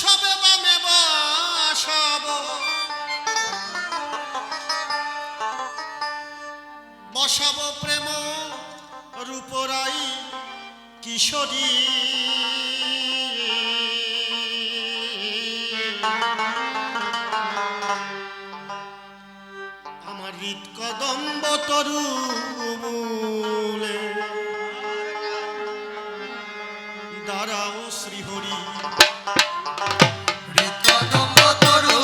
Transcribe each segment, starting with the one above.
উৎসবে বামে বসাবো বসাবো প্রেম রূপরাই কিশোরী আমার হৃদ কদম্ব তরু মূলে দাঁড়াও শ্রীহরি হৃদ কদম্ব তরু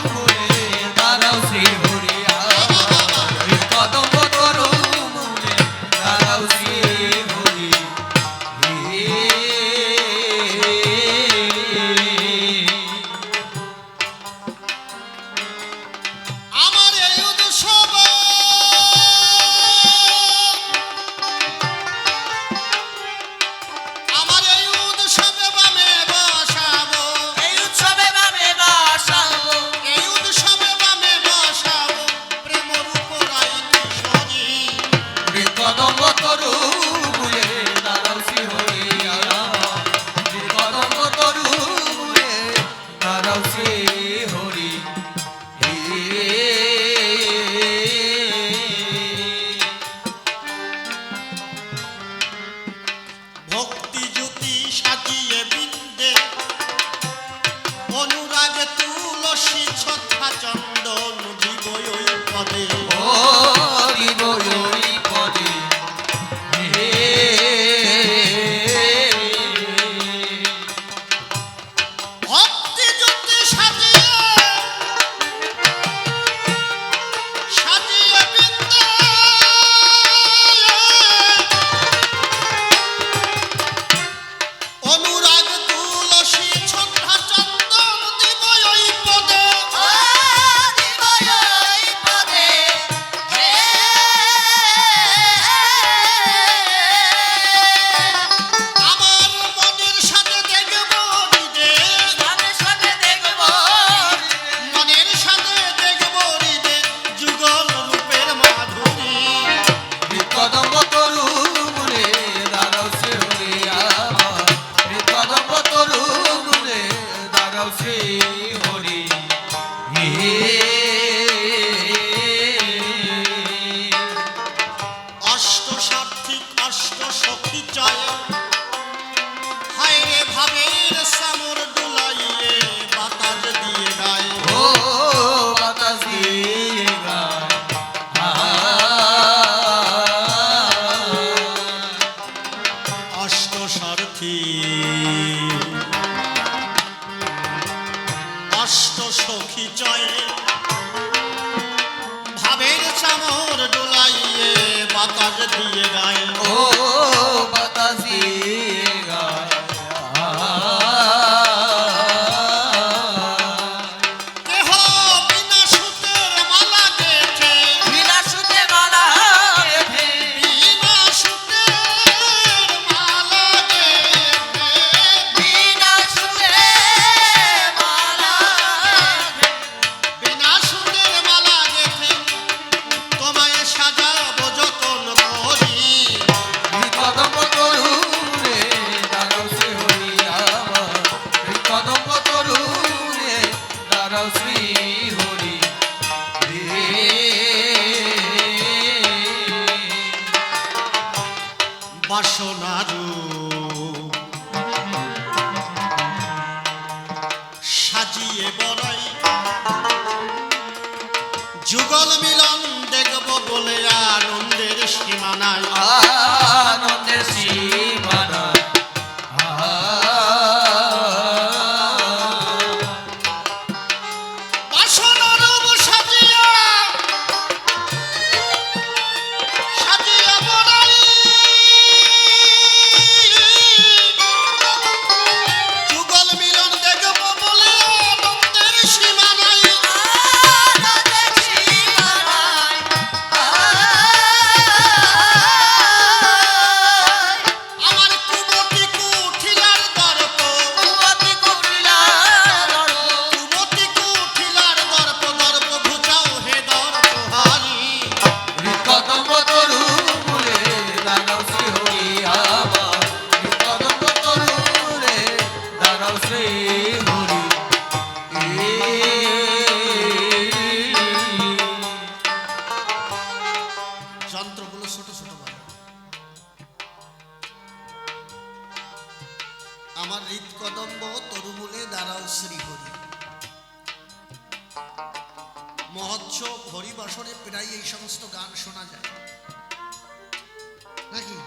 মূলে দাঁড়াও শ্রীহরি হৃদ কদম্ব তরু মূলে দাঁড়াও শ্রীহরি আমার এই উৎসব আমার এই উৎসবে বামে বসাবো এই উৎসবে বামে বসাবো এই উৎসবে বামে বসাবো প্রেম রূপরাই কিশোরী হৃদ কদম্ব তরু মূলে দাঁড়াও শ্রীহরি হৃদ কদম্ব তরু মূলে দাঁড়াও শ্রীহরি ভক্তি জ্যোতি সাজিয়ে বৃন্দে অনুরাগে তুলসী ছত্রা চন্দন জীব ওই পদে হরি বই পদে ভক্তি জ্যোতি সাজিয়ে সাজিয়ে বৃন্দে অনুরাগ তুলসী ছত্রা চন্দন দিব ওই পদে আমার মনের সাথে দেখব হৃদে মনের সাথে দেখব হৃদে যুগল রূপের মাধুরী কদম্ব তরু মূলে দাঁড়াও শ্রীহরি কদম্ব তরু মূলে দাঁড়াও শ্রীহরি অষ্ট সার্থিক অষ্ট সখী চয় হায় রে ভাবের সামর ডুলাইয়ে বাতাস দিয়ে গায় ও বাতাস দিয়ে গায় অষ্ট সার্থী অষ্ট সখী চয় ভাবের চামর ডুলাইয়ে বাতাস দিয়ে গায় ও বাতাস দিয়ে গায় কেহ বিনা সুতের মালা গেথে বিনা সুতে মালা গেথে বিনা সুতের মালা গেথে বিনা সুতে মালা গেথে বিনা সুতের মালা গেথে তোমায় সাজাবো যতন করি কদম্ব তরু মূলে দাঁড়াও শ্রীহরি কদম্ব তরু মূলে দাঁড়াও শ্রীহরি বাসনারু সাজিয়ে বড়াই যুগল মিলন দেখব বলে আনন্দের সীমানায় আনন্দের সীমানা বাসনারু সাজিয়া সাজিয়া বড়াই যুগল মিলন দেখব বলে আনন্দের সীমানায় আনন্দের সীমানায় আমার হৃৎকদম্ব তরুমূলে দাঁড়াও শ্রীহরি। মহোৎসব হরিবাসরে প্রায় এই সমস্ত গান শোনা যায় নাকি?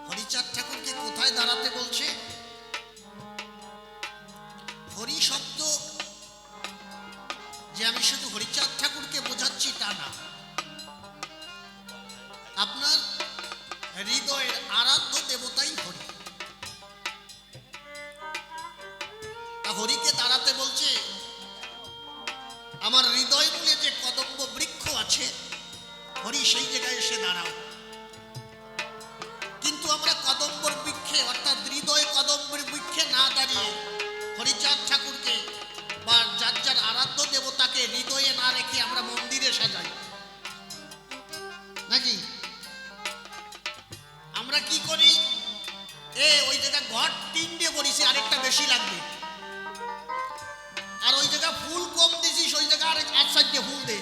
হরিচাঁদ ঠাকুরকে কোথায় দাঁড়াতে বলছে? হরি শব্দ যে আমি শুধু হরিচাঁদ ঠাকুরকে বোঝাচ্ছি তা না, আপনার হৃদয়ের আরাধ্য দেবতাই হরি। তা হরিকে দাঁড়াতে বলছে আমার হৃদয় বলে যে কদম্ব বৃক্ষ আছে, হরি সেই জায়গায় এসে দাঁড়াও। কিন্তু আমরা কদম্বর বৃক্ষে অর্থাৎ হৃদয় কদম্বর বৃক্ষে না দাঁড়িয়ে হরিচাঁদ ঠাকুরকে বা যার যার আরাধ্য দেবতাকে হৃদয়ে না রেখে আমরা মন্দিরে সাজাই নাকি? আমরা কি করি, ওই জায়গা ঘর টিন দিয়ে বলিছি আরেকটা বেশি লাগবে, আর ওই জায়গা ফুল কম দিছিস ওই জায়গা আরেক আশ্চর্য ফুল দে।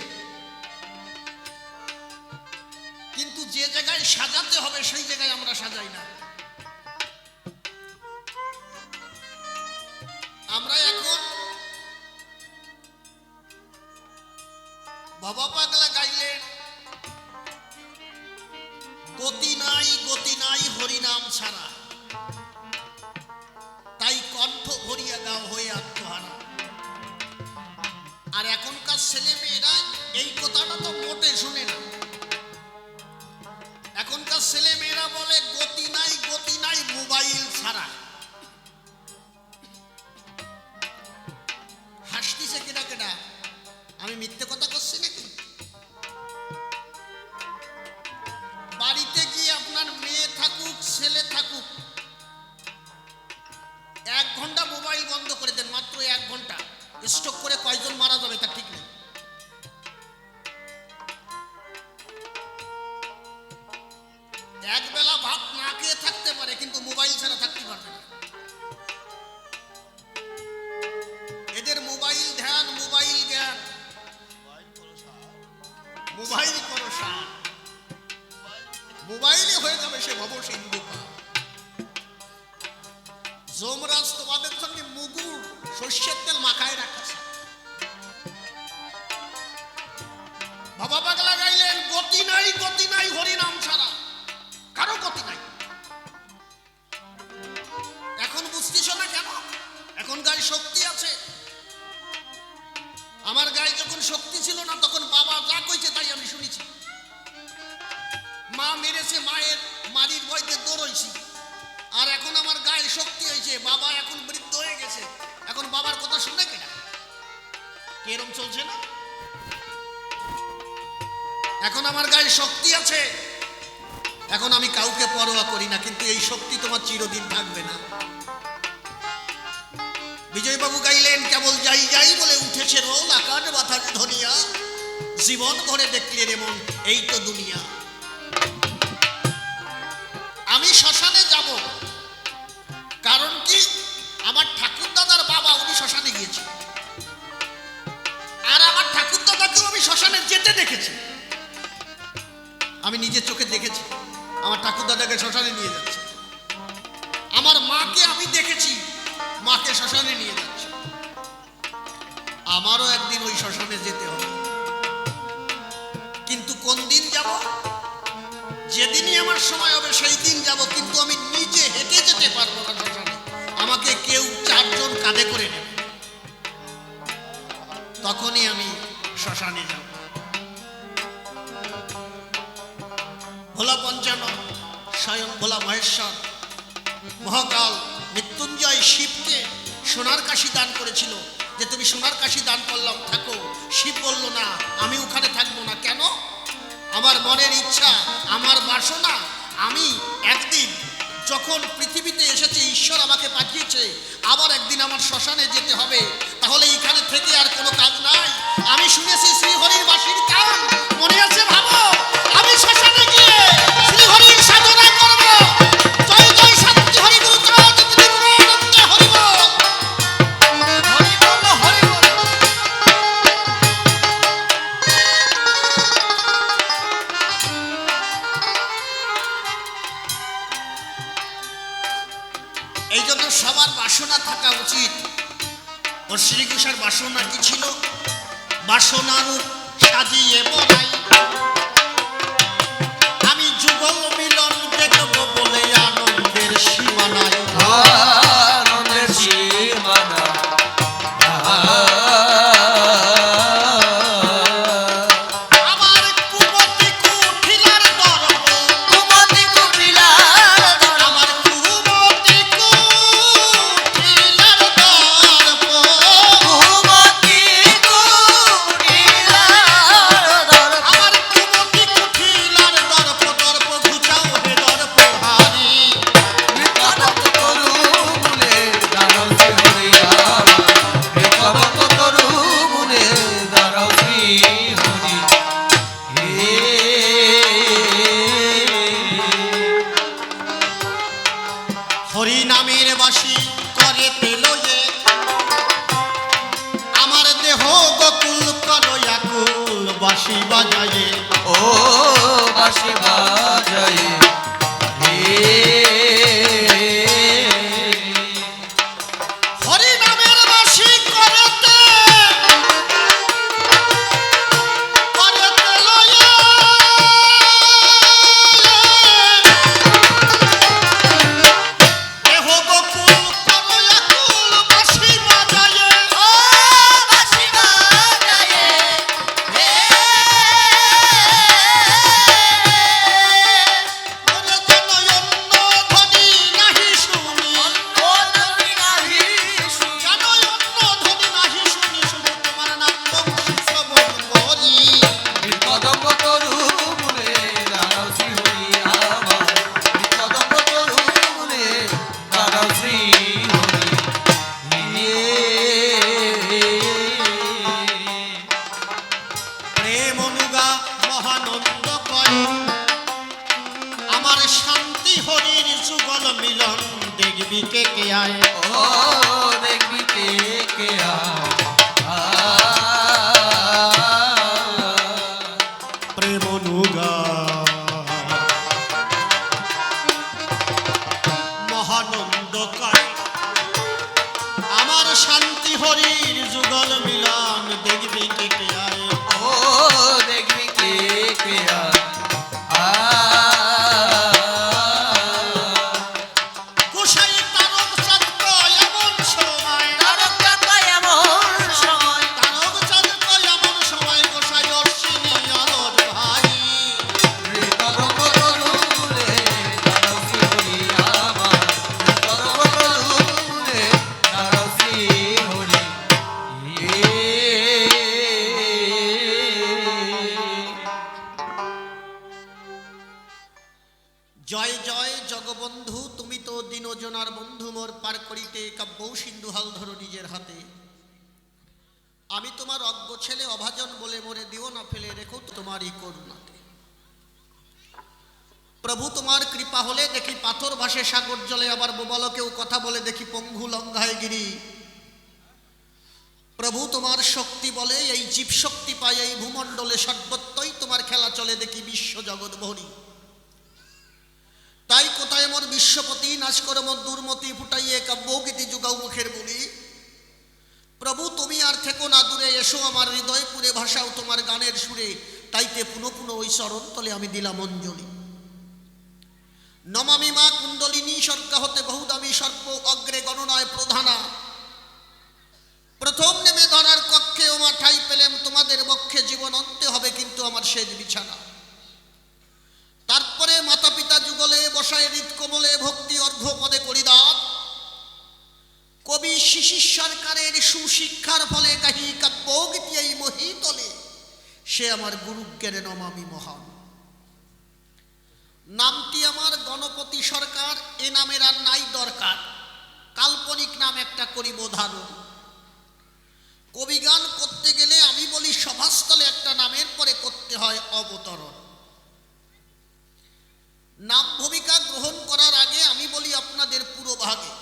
কিন্তু যে জায়গায় সাজাতে হবে সেই জায়গায় আমরা সাজাই না। আমরা এখন বাবা পাগলা গাইলেন গতি নাই হরিনাম ছাড়া, তাই কণ্ঠ ভরিয়া গাও হয়ে আত্মহারা। আর এখনকার ছেলে মেয়েরা এই কথাটা তো মোটে শুনে না। এখনকার ছেলে মেয়েরা বলে গতি নাই মোবাইল ছাড়া। হাসতিছে কেটা কেটা, আমি মিথ্যে কথা করছি নাকি? বাড়িতে গিয়ে আপনার মেয়ে থাকুক ছেলে থাকুক, 1 ঘন্টা মোবাইল বন্ধ করে দেন, মাত্র 1 ঘন্টা। স্ট্রোক করে কয়জন মারা যাবে তা ঠিক নেই। এক বেলা ভাত না খেয়ে থাকতে পারে কিন্তু মোবাইল ছাড়া থাকতে পারবে না। এদের মোবাইল ধ্যান, মোবাইল জ্ঞান, মোবাইল করো সার, মোবাইলে হয়ে যাবে সে ভব সিন্ধু পার। যমরাজ তোমাদের সঙ্গে মুগুর সর্ষের তেল মাখায় রাখছে। বাবা পাগলা গাইলেন গতি নাই হরিনাম ছাড়া, কারো গতি নাই। এখন বুঝতেছ না কেন? এখন গায়ে শক্তি আছে। আমার গায়ে যখন শক্তি ছিল না তখন বাবা যা কইছে তাই আমি শুনেছি। মা মেরেছে, মায়ের মারির ভয়তে দৌড়ইছি। আর এখন আমার গায়ে শক্তি হয়েছে, বাবা এখন বৃদ্ধ হয়ে গেছে, এখন বাবার কথা শুনে কিনা কেরম চলছে না? এখন আমার গায়ে শক্তি আছে, এখন আমি কাউকে পরোয়া করি না, কিন্তু এই শক্তি তোমার চিরদিন থাকবে না। বিজয়বাবু গাইলেন কেবল যাই বলে উঠেছে রোল, আকাশ বাতাস ধনিয়া, জীবন ঘরে দেখলে রে মন এই তো দুনিয়া। আমি শ্মশানে যাব, কারণ কি আমার ঠাকুর দাদার বাবা উনি শ্মশানে গিয়েছে, আর আমার ঠাকুর দাদাকেও আমি শ্মশানে যেতে দেখেছি। আমি নিজের চোখে দেখেছি আমার ঠাকুর দাদাকে শ্মশানে নিয়ে যাচ্ছে। আমার মাকে আমি দেখেছি, মাকে শ্মশানে নিয়ে যাচ্ছে। আমারও একদিন ওই শ্মশানে যেতে হবে, কিন্তু কোন দিন যাব? যেদিনই আমার সময় হবে সেই দিন যাব, কিন্তু আমি নিজে হেঁটে যেতে পারবো না শ্মশানে। আমাকে কেউ 4 জন কাঁধে করে নেবে, তখনই আমি শ্মশানে যাব। ভোলা পঞ্চানন স্বয়ং ভোলা মহেশ্বর মহাকাল মৃত্যুঞ্জয় শিবকে সোনার কাশি দান করেছিল, যে তুমি সোনার কাশি দান করলাম থাকো। শিব বলল না, আমি ওখানে থাকবো না। কেন? আমার মনের ইচ্ছা, আমার বাসনা, আমি একদিন যখন পৃথিবীতে এসেছে ঈশ্বর আমাকে পাঠিয়েছে, আবার একদিন আমার শ্মশানে যেতে হবে। তাহলে এখানে থেকে আর কোনো কাজ নাই। আমি শুনেছি শ্রীহরির বাঁশির গান, মনে আছে? ভাবো আমি শ্মশানে গিয়ে শ্রীহরির সাধনা করব। জয় জয় সত্যি হরি গুরু ত্রিপুরানন্দে হরি বল। বাসনা থাকা উচিত। ও শ্রীঘোষার বাসনা কি ছিল? বাসনারূপ সাজিয়ে বলাই আমি যুগল মিলন দেখব বলে আনন্দের সীমানায়। আনন্দের সীমানা আমার কুমতি কুঠিলার দর্প, কুমতি কুটিলার দর্প, আমার কুমতি কুঠিলার দর্প, কুমতি কুটিলার দর্প, আমার কুমতি কুঠিলার দর্প, দর্প ঘুচাও হে দর্প হারি। বিকদম তরু মুলে দাঁড়াও শ্রী হরি আমার, বিকদম তরু মুলে দাঁড়াও শ্রী হরি। হরি নামের বাসী করে তেলয়ে আমার দেহ গোকুল করয়া কুল বাসি বাজায়ে। ও বাঁশি বাজায়ে হরি নামের বাসী করে তেলয়ে দেহ গোকুল করয়া কুল বাসি বাজায়ে। ও বাঁশি বাজায়ে ওরে জনয়ন্য ধ্বনি নাহি শুনি, জনয়ন্য ধ্বনি নাহি শুনি, শুধু তোমার নাম বংশী শ্রবণ করি। বিকদম তরু মুলে দাঁড়াও শ্রী হরি আমার, বিকদম তরু মুলে দাঁড়াও শ্রী হরি। প্রেম অনুগা মহানন্দ কয় আমার শান্তি হরির যুগল মিলন দেখবি কে কে আয়। ও দেখবি কে কে প্রেম অনুগা মহানন্দ কয় আমার শান্তি হরির যুগল মিলন দেখবি কে কে আয়। ও দেখবি কে কে গোসাই তারক চাঁদ এমন সময়, তারক চাঁদ এমন সময়, তারক চাঁদ এমন সময় গোসাই অশ্বিনী আলোর ভাই। বিকদম তরু মুলে দাঁড়াও শ্রী হরি আমার, বিকদম তরু মুলে দাঁড়াও শ্রী হরি। জয় জয় জগবন্ধু, তুমি তো দিনজনার বন্ধু মোর পার করিতে কাব্য সিন্ধু হাল ধরো নিজের হাতে। আমি তোমার অজ্ঞ ছেলে অভাজন বলে মোরে দিও না ফেলে, রেখো তোমারই করুণাতে। প্রভু তোমার কৃপা হলে দেখি পাথর ভাসে সাগর জলে, আবার বোবালকেও কথা বলে দেখি পঙ্গু লঙ্ঘায় গিরি। প্রভু তোমার শক্তি বলে এই জীব শক্তি পায় এই ভূমণ্ডলে, সর্বত্রই তোমার খেলা চলে দেখি বিশ্ব জগৎ ভরি। তাই কোথায় মোর বিশ্বপতি নাশ করো মোর দুর্মতি, ফুটাইয়ে কাব্যগীতি যুগাও মুখের বলি। প্রভু তুমি আর থেকো না দূরে, এসো আমার হৃদয় পুরে ভাষাও তোমার গানের সুরে। তাইতে পুনঃ পুনঃ ওই চরণ তলে আমি দিলাম অঞ্জলি। নমামি মা কুণ্ডলিনী স্বর্গা হতে বহুদামী সর্প অগ্রে গণনায় প্রধানা। প্রথম নেমে ধরার কক্ষে ওমা ঠাই পেলেম তোমাদের বক্ষে, জীবন অন্তে হবে কিন্তু আমার শেষ বিছানা। তারপরে মাতা পিতা যুগলে বসায় হৃদ কোমলে ভক্তি অর্ঘ্য পদে করিদান। কবি শিশির সরকারের সুশিক্ষার ফলে গাহি কাব্যগীতি এই মহিতলে, সে আমার গুরু জ্ঞানে নমামি মহান। নামটি আমার গণপতি সরকার, এ নামের আর নাই দরকার, কাল্পনিক নাম একটা করিব ধারণ। কবিগান করতে গেলে আমি বলি সভাস্থলে একটা নামের পরে করতে হয় অবতরণ। নাম ভূমিকা গ্রহণ করার আগে আমি বলি আপনাদের পুরো ভাগে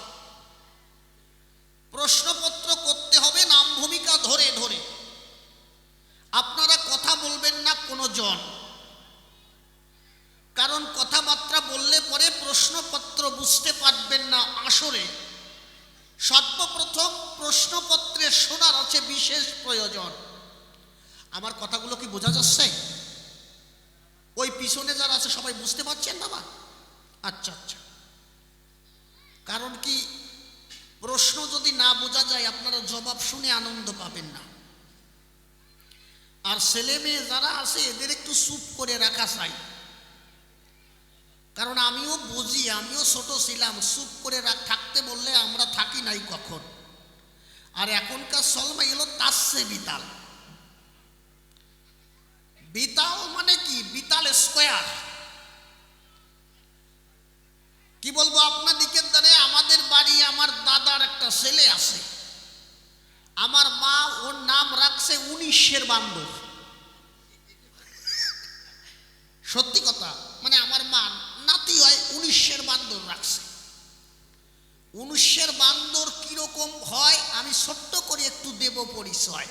প্রশ্নপত্র করতে হবে নাম ভূমিকা ধরে ধরে। আপনারা কথা বলবেন না কোনো জন, কারণ কথাবার্তা বললে পরে প্রশ্নপত্র বুঝতে পারবেন না আসরে। সর্বপ্রথম প্রশ্নপত্রে শোনার আছে বিশেষ প্রয়োজন। আমার কথাগুলো কি বোঝা যাচ্ছে? ওই পিছনে যারা আছে সবাই বুঝতে পারছেন বাবা? আচ্ছা আচ্ছা। কারণ কি, প্রশ্ন যদি না বোঝা যায় আপনারা জবাব শুনে আনন্দ পাবেন না। আর ছেলে মেয়ে যারা আছে এদের একটু চুপ করে রাখা চাই, কারণ আমিও বুঝি, আমিও ছোট ছিলাম, চুপ করে থাকতে বললে আমরা থাকি নাই কখন। আর এখনকার সলমা এলো তাসে বিতাল। বিতাল মানে কি? বিতাল স্কোয়ার। কি বলবো আপনাদিকে দ্বারে, আমাদের বাড়ি আমার দাদার একটা ছেলে আছে, আমার মা ওর নাম রাখছে 19-এর বান্দর। সত্যি কথা, মানে আমার মা নাতি হয় 19-এর বান্দর রাখছে। 19-এর বান্দর কিরকম হয় আমি ছোট্ট করে একটু দেব পরিচয়।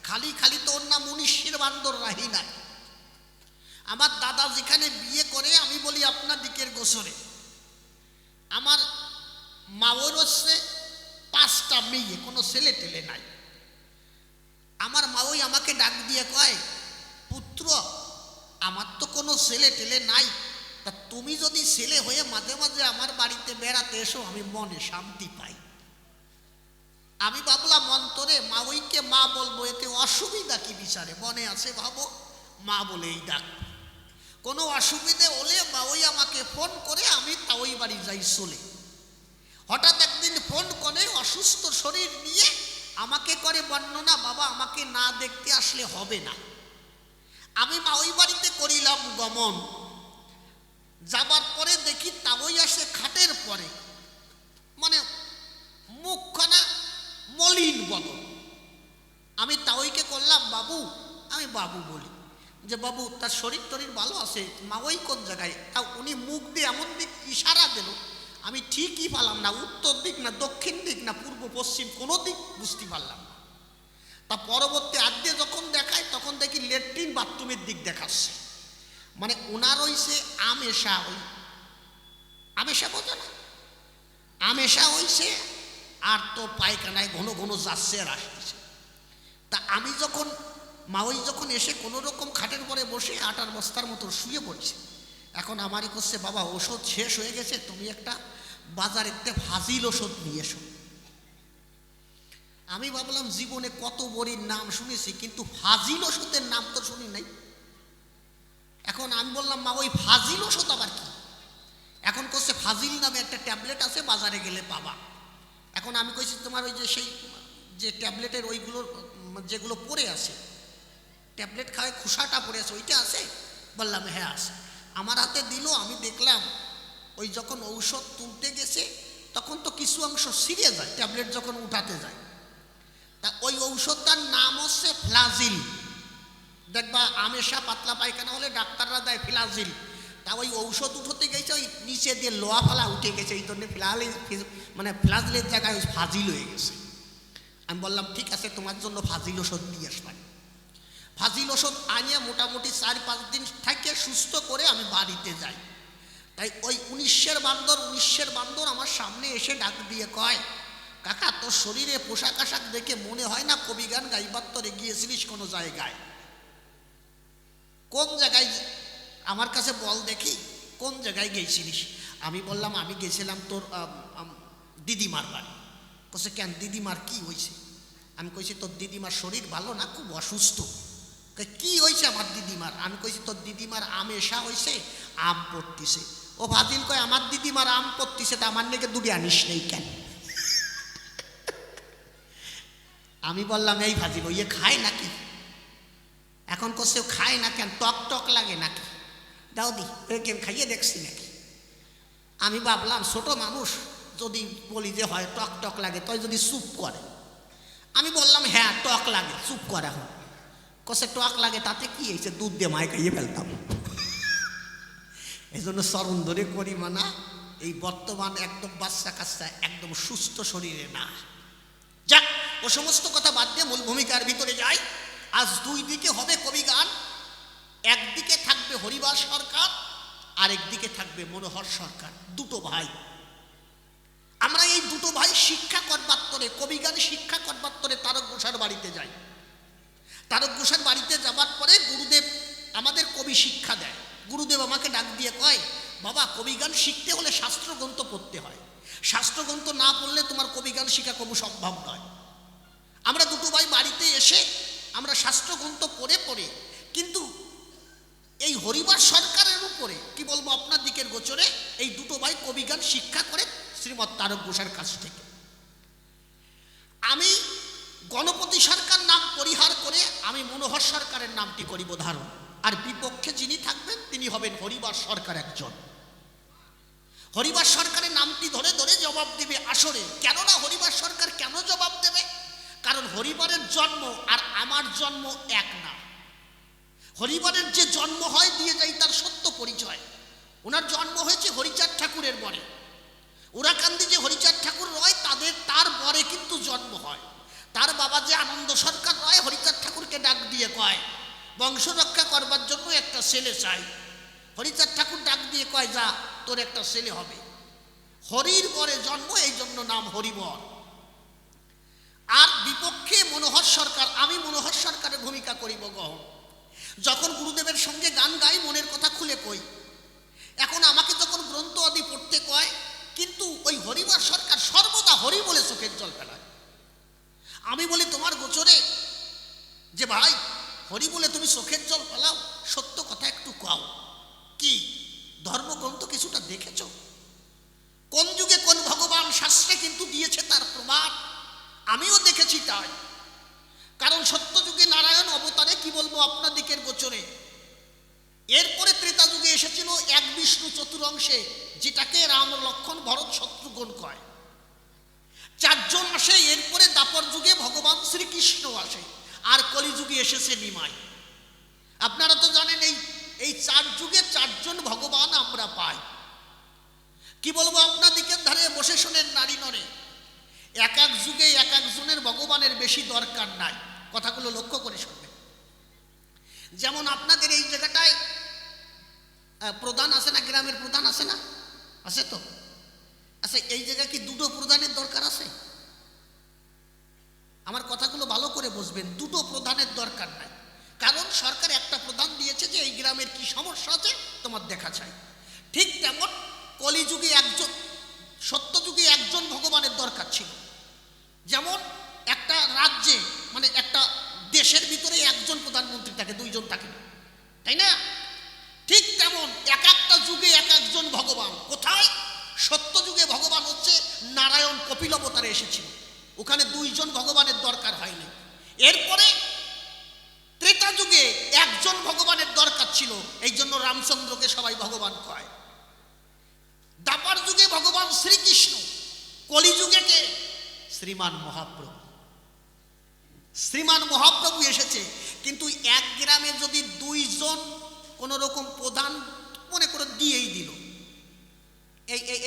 খালি খালি তো ওর নাম 19-এর বান্দর রাহি নাই। আমার দাদা যেখানে বিয়ে করে, আমি বলি আপনার দিকের গোসরে, আমার মাওর হচ্ছে 5টা মেয়ে, কোনো ছেলে টেলে নাই। আমার মাওই আমাকে ডাক দিয়ে কয়, পুত্র আমার তো কোনো ছেলে টেলে নাই, তা তুমি যদি ছেলে হয়ে মাঝে মাঝে আমার বাড়িতে বেড়াতে এসো, আমি মনে শান্তি পাই। আমি ভাবলাম অন্তরে মাওইকে মা বলবো, এতে অসুবিধা কি বিচারে? মনে আছে ভাবো, মা বলেই ডাক। কোনো অসুবিধে হলে মাওই আমাকে ফোন করে, আমি তা ওই বাড়ি যাই চলে। হঠাৎ একদিন ফোন করে অসুস্থ শরীর নিয়ে আমাকে করে বর্ণনা, বাবা আমাকে না দেখতে আসলে হবে না। আমি মা ওই বাড়িতে করিলাম গমন। যাবার পরে দেখি তাবই আসে খাটের পরে, মানে মুখখানা মলিন বদন। আমি তাওইকে করলাম বাবু, আমি বাবু বলি যে বাবু তার শরীর টরীর ভালো আছে? মা ওই কোন জায়গায়? তা উনি মুখ দিয়ে এমন দিক ইশারা দিল, আমি ঠিকই পারলাম না উত্তর দিক না দক্ষিণ দিক না পূর্ব পশ্চিম কোনো দিক বুঝতে পারলাম না। তা পরবর্তী আদ্যে যখন দেখায় তখন দেখি লেট্রিন বাথরুমের দিক দেখাচ্ছে। মানে ওনার হইছে আমেশা, ওই আমেশা বোঝো না? আমেশা হইছে, আর তো পায়খানায় ঘন ঘন যাচ্ছে আর আসতেছে। তা আমি যখন মাওই যখন এসে কোনো রকম খাটের পরে বসে আটার বস্তার মতো শুয়ে পড়ছে, এখন আমারই করছে, বাবা ওষুধ শেষ হয়ে গেছে, তুমি একটা বাজারেতে ফাজিল ওষুধ নিয়ে এসো। আমি ভাবলাম জীবনে কত বড়ির নাম শুনেছি, কিন্তু ফাজিল ওষুধের নাম তো শুনি নাই। এখন আমি বললাম মা ওই ফাজিল ওষুধ আবার কি? এখন করছে ফাজিল নামে একটা ট্যাবলেট আছে, বাজারে গেলে পাবা। এখন আমি কইছি তোমার ওই যে সেই যে ট্যাবলেটের ওইগুলোর যেগুলো পড়ে আছে, ট্যাবলেট খাওয়ায় খোসাটা পড়ে আছে, ওইটা আছে? বললাম হ্যাঁ আছে। আমার হাতে দিল, আমি দেখলাম ওই যখন ঔষধ তুলতে গেছে তখন তো কিছু অংশ ছিঁড়ে যায় ট্যাবলেট যখন উঠাতে যায়। তা ওই ঔষধটার নাম হচ্ছে ফ্লাজিল। দেখবা আমেশা পাতলা পায়খানা হলে ডাক্তাররা দেয় ফ্লাজিল। তা ওই ঔষধ উঠোতে গেছে, ওই নিচে দিয়ে লোহা ফালা উঠে গেছে, এই জন্য মানে ফ্লাজিলের জায়গায় ওই ফাজিল হয়ে গেছে। আমি বললাম ঠিক আছে, তোমার জন্য ফাজিল ওষুধ দিয়ে আসবেন। ফাজিল ওষুধ আনিয়ে মোটামুটি 4-5 দিন থেকে সুস্থ করে আমি বাড়িতে যাই। তাই ওই 19-এর বান্দর আমার সামনে এসে ডাক দিয়ে কয়, কাকা তোর শরীরে পোশাক আশাক দেখে মনে হয় না কবি গান গাইবার তোরে গিয়েছিলিস কোনো জায়গায়। কোন জায়গায় আমার কাছে বল দেখি, কোন জায়গায় গেছিলিস? আমি বললাম আমি গেছিলাম তোর দিদিমার বাড়ি। বলছে কেন, দিদিমার কি হয়েছে? আমি কইছি তোর দিদিমার শরীর ভালো না, খুব অসুস্থ। কি হয়েছে আমার দিদিমার? আমি কইছি তোর দিদিমার আমেশা হয়েছে, আম পড়তিছে। ও ফাজিল কয় আমার দিদিমার আম পড়তিছে, তা আমার নাকি দুটি আনিস নেই কেন? আমি বললাম এই ফাজিল ওই খায় নাকি? এখন করছে খায় না কেন, টক টক লাগে নাকি? দাও দি কেন খাইয়ে দেখছি নাকি? আমি ভাবলাম ছোট মানুষ যদি বলি যে হয় টক টক লাগে, তাই যদি চুপ করে। আমি বললাম হ্যাঁ টক লাগে, চুপ করে। এখন কষে টক লাগে তাতে কি হয়েছে, দুধ দিয়ে মায় খাইয়ে ফেলতাম। এই জন্য চরণ ধরে করি মানা, এই বর্তমান একদম বাচ্চা কাচ্চা একদম সুস্থ শরীরে না। যাক, ও সমস্ত কথা বাদ দিয়ে মূল ভূমিকার ভিতরে যাই। আজ দুই দিকে হবে কবি গান, একদিকে থাকবে হরিবাস সরকার, আরেকদিকে থাকবে মনোহর সরকার, দুটো ভাই। আমরা এই দুটো ভাই শিক্ষা করবাত্তরে, কবিগান শিক্ষা করবাত্তরে তারক ঘোষার বাড়িতে যাই। তারক ঘোষার বাড়িতে যাবার পরে গুরুদেব আমাদের কবি শিক্ষা দেয়। গুরুদেব আমাকে ডাক দিয়ে কয়, বাবা কবিগান শিখতে হলে শাস্ত্রগ্রন্থ পড়তে হয়, শাস্ত্রগ্রন্থ না পড়লে তোমার কবিগান শিখা কবু সম্ভব নয়। আমরা দুটো ভাই বাড়িতে এসে আমরা শাস্ত্রগ্রন্থ পড়ে পড়ে, কিন্তু এই হরিবার সরকারের উপরে কি বলবো আপনার দিকের গোচরে এই দুটো ভাই কবিগান শিক্ষা করে শ্রীমৎ তারক ঘোষার কাছ থেকে। আমি গণপতি সরকার নাম পরিহার করে আমি মনোহর সরকারের নামটি করিব ধারণ, আর বিপক্ষে যিনি থাকবেন তিনি হবেন হরিবার সরকার একজন। হরিবার সরকারের নামটি ধরে ধরে জবাব দেবে আসরে। কেননা হরিবার সরকার কেন জবাব দেবে? কারণ হরিবারের জন্ম আর আমার জন্ম এক না। হরিবারের যে জন্ম হয় দিয়ে যাই তার সত্য পরিচয়। ওনার জন্ম হয়েছে হরিচাঁদ ঠাকুরের বরে। ওরাকান্দি যে হরিচাঁদ ঠাকুর রয় তার বরে কিন্তু জন্ম হয়। তার বাবা যে আনন্দ সরকার রয় হরিচাঁদ ঠাকুরকে ডাক দিয়ে কয়, বংশ রক্ষা করবার জন্য একটা ছেলে চাই। হরিচাঁদ ঠাকুর ডাক দিয়ে কয়, যা তোর একটা ছেলে হবে। হরির বরে জন্ম, এই জন্য নাম হরিবর। আর বিপক্ষে মনোহর সরকার, আমি মনোহর সরকারের ভূমিকা করিব গ্রহণ। যখন গুরুদেবের সঙ্গে গান গাই মনের কথা খুলে কই। এখন আমাকে যখন গ্রন্থ আদি পড়তে কয়, কিন্তু ওই হরিবার সরকার সর্বদা হরি বলে চোখের জল ফেলায়। আমি বলি তোমার গোচরে যে ভাই হরি বলে তুমি চোখের জল ফেলাও, সত্য কথা একটু কও, কি ধর্মগ্রন্থ কিছুটা দেখেছ? কোন যুগে কোন ভগবান শাস্ত্রে কিন্তু দিয়েছে তার প্রমাণ। আমিও দেখেছি তাই। কারণ সত্য যুগে নারায়ণ অবতারে কি বলবো আপনার দিকের গোচরে, এরপরে ত্রেতা যুগে এসেছিল এক বিষ্ণু চতুরংশে, যেটাকে রাম লক্ষ্মণ ভরত শত্রুঘ্ন কয়। চারজন আসে, এরপরে দাপর যুগে ভগবান শ্রীকৃষ্ণ আসে, আর কলিযুগে এসেছে নিমাই। আপনারা তো জানেন এই চার যুগে চারজন ভগবান আমরা পাই। কি বলবো আপনার দিকের ধারে বসে শোনেন নারী নরে, এক এক যুগে এক একজনের ভগবানের বেশি দরকার নাই। কথাগুলো লক্ষ্য করে শুনবেন। যেমন আপনাদের এই জায়গাটায় প্রধান আছে না, গ্রামের প্রধান আছে না, আছে তো? আচ্ছা, এই জায়গায় কি দুটো প্রধানের দরকার আছে? আমার কথাগুলো ভালো করে বুঝবেন, দুটো প্রধানের দরকার নাই। কারণ সরকার একটা প্রধান দিয়েছে যে এই গ্রামের কি সমস্যা আছে তোমার দেখা চাই। ঠিক তেমন কলিযুগে একজন, সত্যযুগে একজন ভগবানের দরকার ছিল। যেমন একটা রাজ্যে মানে একটা দেশের ভিতরে একজন প্রধানমন্ত্রী থাকে, দুইজন থাকে না, তাই না? ঠিক তেমন এক একটা যুগে এক একজন ভগবান। কোথায়? সত্য যুগে ভগবান হচ্ছে নারায়ণ কপিল অবতারে এসেছিল, ওখানে দুইজন ভগবানের দরকার হয়নি। এরপরে ত্রেতা যুগে একজন ভগবানের দরকার ছিল, এই জন্য রামচন্দ্রকে সবাই ভগবান কয়। দাপার যুগে ভগবান শ্রীকৃষ্ণ, কলিযুগে কে? শ্রীমান মহাপ্রভু। শ্রীমান মহাপ্রভু এসেছে, কিন্তু এক গ্রামে যদি দুইজন কোন রকম প্রধান মনে করে দিয়েই দিল,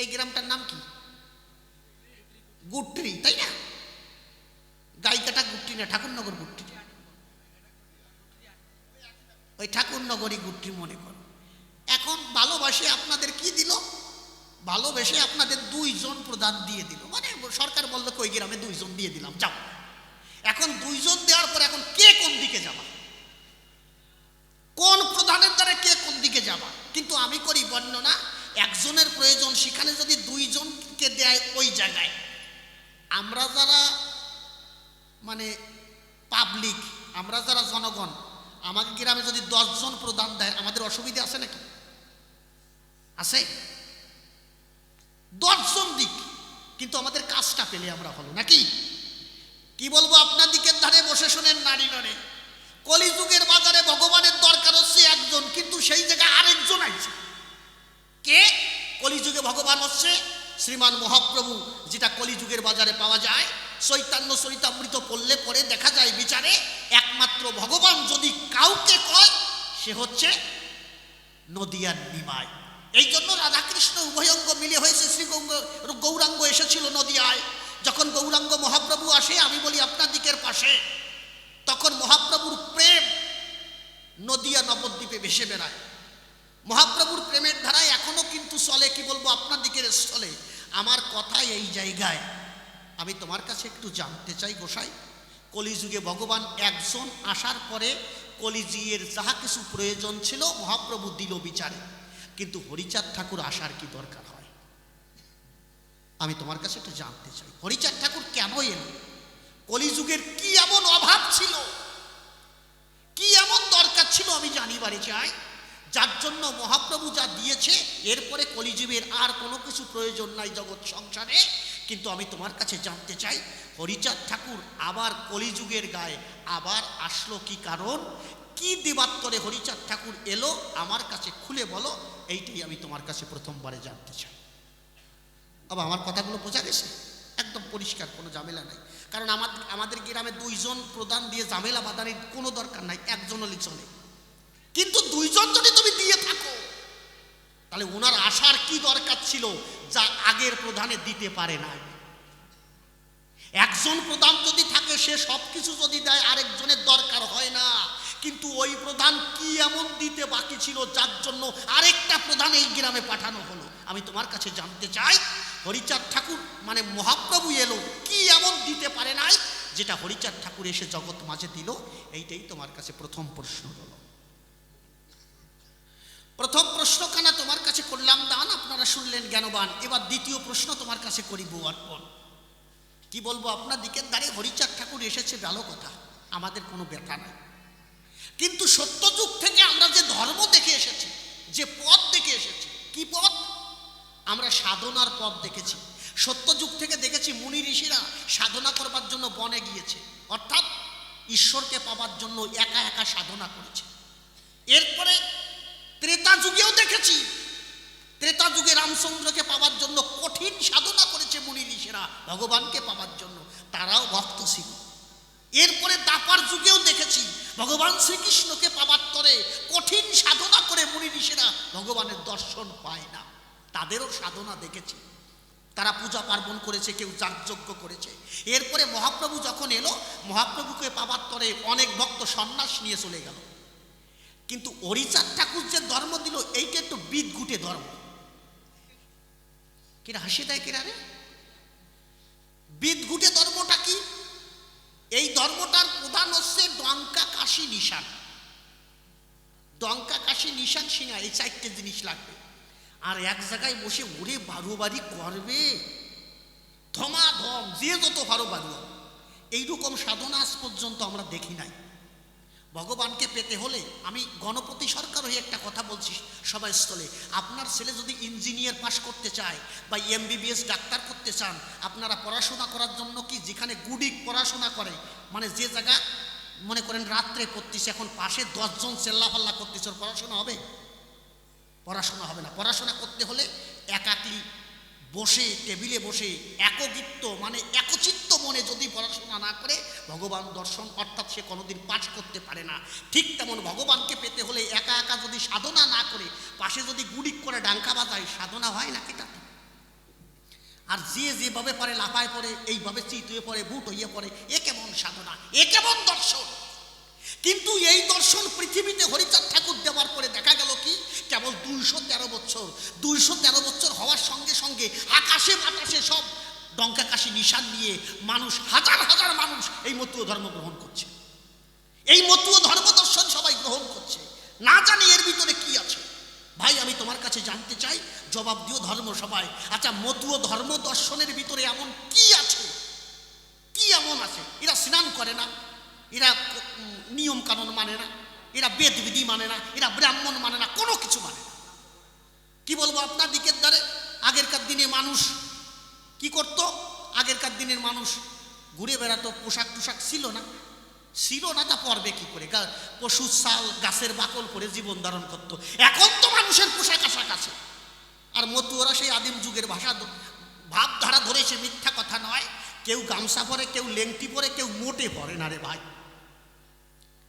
এই গ্রামটার নাম কি? গুট্রি, তাই না? গাইকাটা গুট্রি না, ঠাকুরনগর গুট্রি, ওই ঠাকুরনগরী গুট্রি মনে করো। এখন ভালোবাসে আপনাদের কি দিল? ভালোবেসে আপনাদের দুইজন প্রধান দিয়ে দিল। মানে সরকার বললো ওই গ্রামে দুইজন দিয়ে দিলাম, যাও। এখন দুইজন দেওয়ার পর এখন কে কোন দিকে যাবা? কোন প্রধানের দ্বারা কে কোন দিকে যাবা? কিন্তু আমি করি বর্ণনা, একজনের প্রয়োজন, সেখানে যদি দুইজনকে দেয় ওই জায়গায়, আমরা যারা মানে পাবলিক, আমরা যারা জনগণ, আমাকে গ্রামে যদি 10 জন প্রধান দেয় আমাদের অসুবিধা আছে নাকি? আছে? 10 জন দিক, কিন্তু আমাদের কাজটা পেলে আমরা হলো নাকি? কি বলবো আপনার দিকের ধারে বসে শোনেন নারী নরে, কলিযুগের বাজারে ভগবানের দরকার হচ্ছে একজন, কিন্তু সেই জায়গায় আরেকজন আছে। কে? কলিযুগে ভগবান হচ্ছে শ্রীমান মহাপ্রভু, যেটা কলিযুগের বাজারে পাওয়া যায়। চৈতন্য চরিতামৃত পড়লে পরে দেখা যায় বিচারে একমাত্র ভগবান যদি কাউকে কয় সে হচ্ছে নদিয়ার নিমাই। এই জন্য রাধাকৃষ্ণ উভয়ঙ্গ মিলে হয়েছে শ্রী গৌরাঙ্গ এসেছিল নদিয়ায়। যখন গৌরাঙ্গ মহাপ্রভু আসে, আমি বলি আপনার দিকের পাশে, তখন মহাপ্রভুর প্রেম নদিয়া নবদ্বীপে ভেসে বেড়ায়। মহাপ্রভুর প্রেমের ধারায় এখনো কিন্তু চলে, কি বলবো আপনার দিকের চলে। আমার কথা এই জায়গায় আমি তোমার কাছে একটু জানতে চাই গোসাই, কলিযুগে ভগবান একজন আসার পরে কলিযুগের যাহা কিছু প্রয়োজন ছিল মহাপ্রভু দিল বিচারে, কিন্তু হরিচাঁদ ঠাকুর আসার কি দরকার হয়? আমি তোমার কাছে একটু জানতে চাই হরিচাঁদ ঠাকুর কেন এলো? কলিযুগের কি এমন অভাব ছিল, কি এমন দরকার ছিল আমি জানিবারে চাই, যার জন্য মহাপ্রভু যা দিয়েছে এরপরে কলিযুগের আর কোনো কিছু প্রয়োজন নাই জগৎ সংসারে। কিন্তু আমি তোমার কাছে জানতে চাই হরিচাঁদ ঠাকুর আবার কলিযুগের গায়ে আবার আসলো কি কারণ, কি দেবাত্তরে হরিচাঁদ ঠাকুর এলো আমার কাছে খুলে বলো, এইটাই আমি তোমার কাছে প্রথমবারে জানতে চাই। আবার আমার কথাগুলো বোঝা গেছে? একদম পরিষ্কার, কোনো ঝামেলা নাই। কারণ আমাদের গ্রামে দুইজন প্রধান দিয়ে ঝামেলা বাঁধানোর কোনো দরকার নাই, একজন হলে চলে। কিন্তু দুইজন যদি তুমি দিয়ে থাকো তাহলে ওনার আসার কি দরকার ছিল যা আগের প্রধানে দিতে পারে না? একজন প্রধান যদি থাকে সে সব কিছু যদি দেয় আরেকজনের দরকার হয় না, কিন্তু ওই প্রধান কি এমন দিতে বাকি ছিল যার জন্য আরেকটা প্রধান এই গ্রামে পাঠানো হলো? আমি তোমার কাছে জানতে চাই হরিচাঁদ ঠাকুর মানে মহাপ্রভু এলো কি এমন দিতে পারে নাই যেটা হরিচাঁদ ঠাকুর এসে জগৎ মাঝে দিল? এইটাই তোমার কাছে প্রথম প্রশ্ন হলো। প্রথম প্রশ্নখানা তোমার কাছে করলাম দান, আপনারা শুনলেন জ্ঞানবান। এবার দ্বিতীয় প্রশ্ন তোমার কাছে করিব অর্পণ। কি বলবো, আপনার দিকের দ্বারে হরিচাঁদ ঠাকুর এসেছে ভালো কথা, আমাদের কোনো ব্যথা নাই। কিন্তু সত্যযুগ থেকে আমরা যে ধর্ম দেখে এসেছি, যে পথ দেখে এসেছি, কি পথ? আমরা সাধনার পথ দেখেছি। সত্যযুগ থেকে দেখেছি মুনি ঋষিরা সাধনা করবার জন্য বনে গিয়েছে, অর্থাৎ ঈশ্বরকে পাবার জন্য একা একা সাধনা করেছে। এরপরে ত্রেতা যুগেও দেখেছি, ত্রেতা যুগে রামচন্দ্রকে পাবার জন্য কঠিন সাধনা করেছে মুনি ঋষিরা ভগবানকে পাবার জন্য, তারাও ভক্ত ছিল। এরপরে দাপার যুগেও দেখেছি ভগবান শ্রীকৃষ্ণকে পাবার তরে কঠিন সাধনা করে মুনি ঋষিরা ভগবানের দর্শন পায় না, তাদেরও সাধনা দেখেছি। তারা পূজা পার্বণ করেছে, কেউ যাগযজ্ঞ করেছে। এরপরে মহাপ্রভু যখন এলো, মহাপ্রভুকে পাবার তরে অনেক ভক্ত সন্ন্যাস নিয়ে চলে গেল। কিন্তু হরিচাঁদ ঠাকুর যে ধর্ম দিল এইটা একটু বিদঘুটে ধর্ম। কিরা হাসি দেয় কিরা রে? বিদঘুটে ধর্মটা কি? এই ধর্মটার প্রধান হচ্ছে ডঙ্কা কাশি নিশান। ডঙ্কা কাশি নিশান সিংহা, এই চারটে জিনিস লাগবে। আর এক জায়গায় বসে ওরে বারোবারি করবে ধমাধম, যে যত ভালো বারো, এইরকম সাধনা আজ পর্যন্ত আমরা দেখি নাই। ভগবানকে পেতে হলে আমি গণপতি সরকার হয়ে একটা কথা বলছি সবাই স্থলে, আপনার ছেলে যদি ইঞ্জিনিয়ার পাশ করতে চায় বা এমবিবিএস ডাক্তার করতে চান, আপনারা পড়াশোনা করার জন্য কি যেখানে গুডিক পড়াশোনা করে, মানে যে জায়গা মনে করেন রাত্রে পড়তেছে, এখন পাশে 10 জন চেল্লাপাল্লা করতেছে, ওর পড়াশোনা হবে? পড়াশোনা হবে না। পড়াশোনা করতে হলে একাকী বসে টেবিলে বসে একগিত্ত মানে একচিত্ত মনে যদি পড়াশোনা না করে ভগবান দর্শন অর্থাৎ সে কোনোদিন পাঠ করতে পারে না। ঠিক তেমন ভগবানকে পেতে হলে একা একা যদি সাধনা না করে পাশে যদি গুডিক করে ডাঙ্কা বাজায়, সাধনা হয় না এটা। আর যে যেভাবে পারে লাফায় পড়ে, এইভাবে চিত হয়ে পড়ে, বুট হইয়ে পড়ে, এ কেমন সাধনা, এ কেমন দর্শন? কিন্তু এই দর্শন পৃথিবীতে হরিচাঁদ ঠাকুর দেওয়ার পরে দেখা গেল কি, কেবল 213 বছর 213 বছর হওয়ার সঙ্গে সঙ্গে আকাশে বাতাসে সব ডঙ্কা কাশি নিশান নিয়ে মানুষ, হাজার হাজার মানুষ এই মতুয় ধর্ম গ্রহণ করছে। এই মতুয় ধর্ম দর্শন সবাই গ্রহণ করছে, না জানি এর ভিতরে কি আছে। ভাই আমি তোমার কাছে জানতে চাই, জবাব দিও ধর্ম সবাই। আচ্ছা, মতুয় ধর্ম দর্শনের ভিতরে এমন কি আছে? কি এমন আছে? এরা স্নান করে না, এরা নিয়ম কানুন মানে না, এরা বেদ বিধি মানে না, এরা ব্রাহ্মণ মানে না, কোনো কিছু মানে না। কি বলবো, আপনার দিকের দ্বারে আগেরকার দিনে মানুষ কি করত? আগেরকার দিনের মানুষ ঘুরে বেড়াতো, পোশাক টোশাক ছিল না, ছিল না, তা পরবে কি করে? পশুর ছাল গাছের বাকল করে জীবন ধারণ করত। এখন তো মানুষের পোশাক আশাক আছে। আর মতুয়ারা সেই আদিম যুগের ভাষা ভাবধারা ধরেছে, মিথ্যা কথা নয়। কেউ গামছা পরে, কেউ লেংটি পরে, কেউ মোটে পরে না রে ভাই।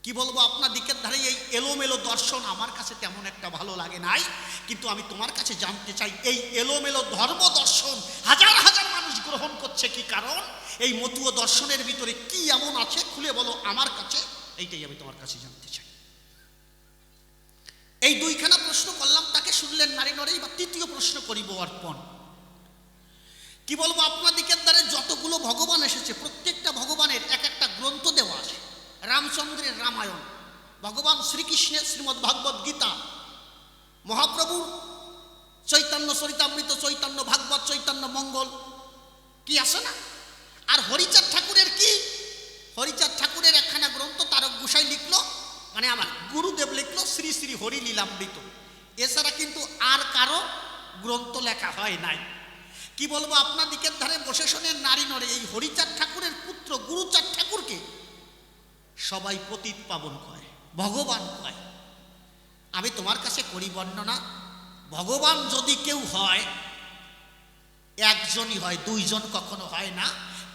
কি বলবো, আপনার দিকের ধারে এই এলোমেলো দর্শন আমার কাছে তেমন একটা ভালো লাগে নাই। কিন্তু আমি তোমার কাছে জানতে চাই, এই এলোমেলো ধর্ম দর্শন হাজার হাজার মানুষ গ্রহণ করছে কি কারণ? এই মতুয় দর্শনের ভিতরে কি এমন আছে খুলে বলো আমার কাছে, এইটাই আমি তোমার কাছে জানতে চাই। এই দুইখানা প্রশ্ন করলাম, তাকে শুনলেন নারী নরেই। বা তৃতীয় প্রশ্ন করিব অর্পণ। কি বলবো, আপনাদিকের দ্বারে যতগুলো ভগবান এসেছে প্রত্যেকটা ভগবানের এক একটা গ্রন্থ দেওয়া আছে। রামচন্দ্রের রামায়ণ, ভগবান শ্রীকৃষ্ণের শ্রীমদ্ ভাগবত গীতা, মহাপ্রভু চৈতন্য চরিতামৃত, চৈতন্য ভাগবত, চৈতন্য মঙ্গল, কি আছে না? আর হরিচাঁদ ঠাকুরের কি, হরিচাঁদ ঠাকুরের একখানা গ্রন্থ তারক গোসাই লিখলো, মানে আমার গুরুদেব লিখলো, শ্রী শ্রী হরি লীলামৃত। এছাড়া কিন্তু আর কারো গ্রন্থ লেখা হয় নাই। কি বলবো, আপনার দিকের ধারে বসে শোনেন নারী নরে, এই হরিচাঁদ ঠাকুরের পুত্র গুরুচাঁদ ঠাকুরকে সবাই পতিত পাবন কয়, ভগবান কয়। আমি তোমার কাছে করি বর্ণনা, ভগবান যদি কেউ হয় একজনই হয়, দুইজন কখনো হয় না।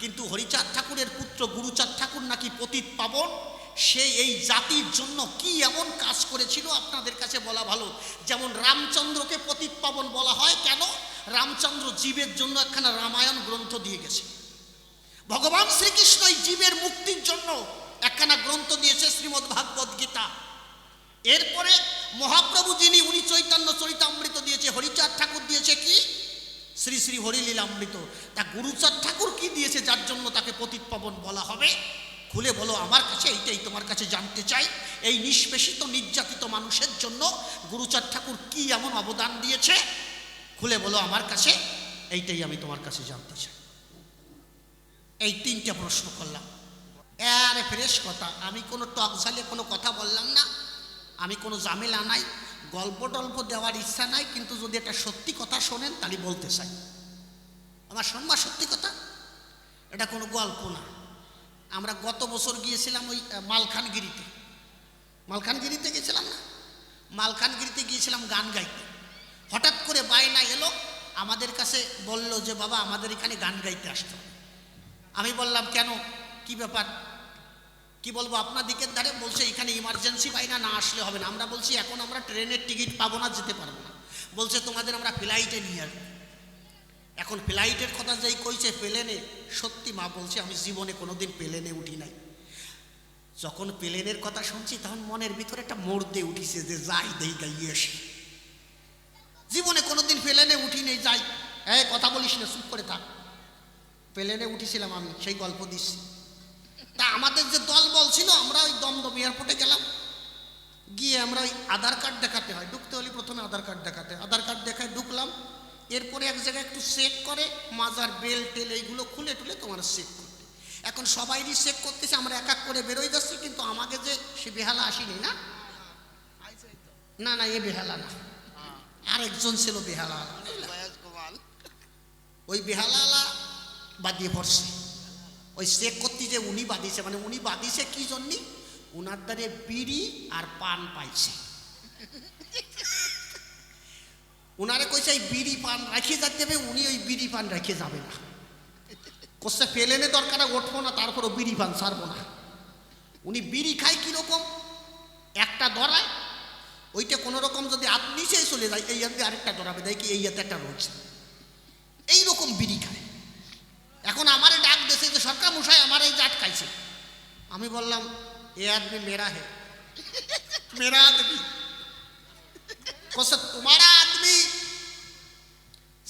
কিন্তু হরিচাঁদ ঠাকুরের পুত্র গুরুচাঁদ ঠাকুর নাকি পতিত পাবন। সে এই জাতির জন্য কি এমন কাজ করেছিল আপনাদের কাছে বলা ভালো। যেমন রামচন্দ্রকে পতিত পাবন বলা হয় কেন? রামচন্দ্র জীবের জন্য একখানা রামায়ণ গ্রন্থ দিয়ে গেছে। ভগবান শ্রীকৃষ্ণ এই জীবের মুক্তির জন্য একখানা গ্রন্থ দিয়েছে, শ্রীমদ্ ভাগবত গীতা। এরপরে মহাপ্রভু যিনি, উনি চৈতন্য চরিতামৃত দিয়েছে। হরিচাঁদ ঠাকুর দিয়েছে কি? শ্রী শ্রী হরিলীলামৃত। তা গুরুচাঁদ ঠাকুর কি দিয়েছে যার জন্য তাকে পতিত পাবন বলা হবে? খুলে বলো আমার কাছে, এইটাই তোমার কাছে জানতে চাই। এই নিষ্পেষিত নির্যাতিত মানুষের জন্য গুরুচাঁদ ঠাকুর কি এমন অবদান দিয়েছে? খুলে বলো আমার কাছে, এইটাই আমি তোমার কাছে জানতে চাই। এই তিনটা প্রশ্ন করলাম। আরে ফ্রেশ কথা, আমি কোনো টক ঝালে কোনো কথা বললাম না, আমি কোনো ঝামেলা নাই, গল্প টল্প দেওয়ার ইচ্ছা নাই। কিন্তু যদি একটা সত্যি কথা শোনেন তাহলে বলতে চাই। আমার শোনবা সত্যি কথা, এটা কোনো গল্প না। আমরা গত বছর গিয়েছিলাম ওই মালখানগিরিতে, মালখানগিরিতে গেছিলাম না, মালখানগিরিতে গিয়েছিলাম গান গাইতে। হঠাৎ করে বায়না এলো, আমাদের কাছে বলল যে বাবা আমাদের এখানে গান গাইতে আসতে হবে। আমি বললাম কেন, কি ব্যাপার? কি বলবো, আপনার দিকের ধারে বলছে এখানে ইমার্জেন্সি বায়না, না আসলে হবে না। আমরা বলছি এখন আমরা ট্রেনের টিকিট পাবো না, যেতে পারবো না। বলছে তোমাদের আমরা ফ্লাইটে নিয়ে আসবো। এখন ফ্লাইটের কথা যেই কইছে, প্লেনে, সত্যি মা বলছে আমি জীবনে কোনোদিন প্লেনে উঠি নাই। যখন প্লেনের কথা শুনছি তখন মনের ভিতরে একটা মোড় দিয়ে উঠিছে যে যাই দেই গাইয়ে আসি। জীবনে কোনোদিন প্লেনে উঠি নেই, যাই। হ্যাঁ কথা বলিস না, চুপ করে থাক। প্লেনে উঠেছিলাম আমি, সেই গল্প দিচ্ছি। তা আমাদের যে দল বলছিল, আমরা ওই দমদম এয়ারপোর্টে গেলাম। গিয়ে আমরা ওই আধার কার্ড দেখাতে হয়, ঢুকতে হলে প্রথমে আধার কার্ড দেখাতে, আধার কার্ড দেখায় ঢুকলাম। এরপরে এক জায়গায় একটু চেক করে, মাজার বেল টেল এইগুলো খুলে টুলে তোমার চেক করতে। এখন সবাইরই চেক করতেছে, আমরা এক এক করে বেরোয় যাচ্ছি। কিন্তু আমাকে যে সে বেহালা আসেনি না, না না এ বেহালা না, আরেকজন ছিল বেহালা। ওই বেহালা বাদিয়ে পড়ছে। ওই চেক করতে যে উনি বাদিছে, মানে উনি বাদিছে কি জন্যে? উনার দ্বারে বিড়ি আর পান পাইছে। উনারে কইছে এই বিড়ি পান রাখিয়ে যাতে হবে, উনি ওই বিড়ি পান রাখিয়ে যাবে না। কোসে প্লেনে দরকারে উঠবো না, তারপরও বিড়ি পান ছাড়বো না। উনি বিড়ি খায় কিরকম, একটা ধরায়, ওইটা কোনো রকম যদি হাত নিচেই চলে যায়, এই হাতে আরেকটা ধরাবে, দেখি এই হাতে একটা রয়েছে, এইরকম বিড়ি খায়। এখন আমারে ডাক দিয়েছে যে সরকার মশাই আমার এই জাট খাইছে। আমি বললাম এ আদমি মেরা হে, মেরা আদমি। তোমার আদমি